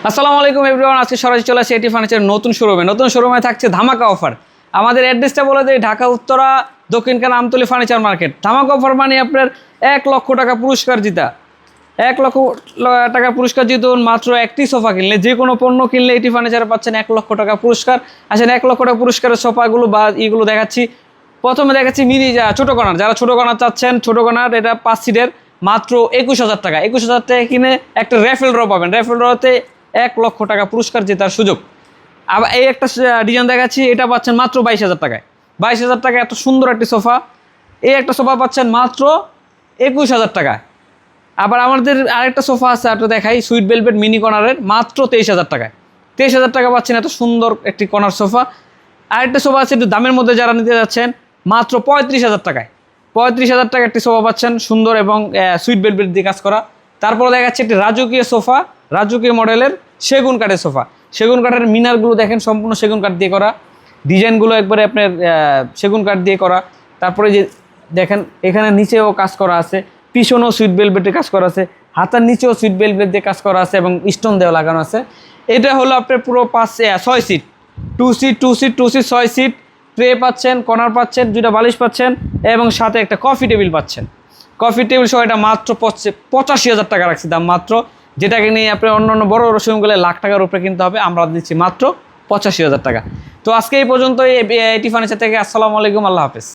আসসালামু আলাইকুম এভরিওয়ান, আজকে সরাসরি চলে আসছে এটি ফার্নিচার নতুন শোরুমে থাকছে ধামাকা অফার। আমাদের অ্যাড্রেসটা বলে দেয়, ঢাকা উত্তরা দক্ষিণখান আমতলী ফার্নিচার মার্কেট। ধামাকা অফার মানে আপনার 1 লক্ষ টাকা পুরস্কার জিতা। 1 লক্ষ টাকা পুরস্কার জিতুন মাত্র একটি সোফা কিনলে। যে কোনো পণ্য কিনলে এটি ফার্নিচারে পাচ্ছেন 1 লক্ষ টাকা পুরস্কার। আসেন 1 লক্ষ টাকা পুরস্কারের সোফাগুলো বা এইগুলো দেখাচ্ছি। প্রথমে দেখাচ্ছি মিনি ছোটো কর্নার, যারা ছোটো কর্নার চাচ্ছেন, ছোটো কর্নার এটা 5 সিটের মাত্র 21,000 টাকা। 21,000 টাকা কিনে একটা র্যাফেল ড্র পাবেন। র্যাফেল ড্রতে 1 লক্ষ টাকা পুরস্কার জেতার সুযোগ। আবার এই একটা ডিজাইন দেখাচ্ছি, এটা পাচ্ছেন মাত্র 22,000 টাকায়। 22,000 টাকা এত সুন্দর একটি সোফা। এই একটা সোফা পাচ্ছেন মাত্র 21,000 টাকায়। আবার আমাদের আরেকটা সোফা আছে, একটা দেখাই, সুইট ভেলভেট মিনি কর্নারের মাত্র 23,000 টাকায়। 23,000 টাকা পাচ্ছেন এত সুন্দর একটি কর্নার সোফা। আরেকটা সোফা আছে একটু দামের মধ্যে, যারা নিতে যাচ্ছেন মাত্র 35,000 টাকায়। 35,000 টাকা একটি সোফা পাচ্ছেন সুন্দর এবং সুইট ভেলভেট দিয়ে কাজ করা। তারপরে দেখাচ্ছে একটি রাজকীয় সোফা, রাজকীয় মডেলের সেগুন কাঠের সোফা। সেগুন কাঠের মিনারগুলো দেখেন সম্পূর্ণ সেগুন কাঠ দিয়ে করা, ডিজাইনগুলো একবারে আপনার সেগুন কাঠ দিয়ে করা। তারপরে যে দেখেন এখানে নিচেও কাজ করা আছে, পিছনেও সুইট ভেলভেটে কাজ করা আছে, হাতার নিচেও সুইট ভেলভেট দিয়ে কাজ করা আছে এবং স্টোন দেওয়া লাগানো আছে। এটা হলো আপনার পুরো 6 সিট, 2 সিট 6 সিট। ট্রে পাচ্ছেন, কর্নার পাচ্ছেন, 2টা বালিশ পাচ্ছেন এবং সাথে একটা কফি টেবিল পাচ্ছেন। কফি টেবিল সহ এটা মাত্র 85,000 টাকা রাখছি দাম মাত্র, যেটাকে নিয়ে আপনি অন্য বড় শোরুমগুলো লাখ টাকার উপরে কিনতে হবে, আমরা দিচ্ছি মাত্র 85,000 টাকা। তো আজকে এই পর্যন্ত এটি ফার্নিচার থেকে। আসসালামু আলাইকুম, আল্লাহ হাফেজ।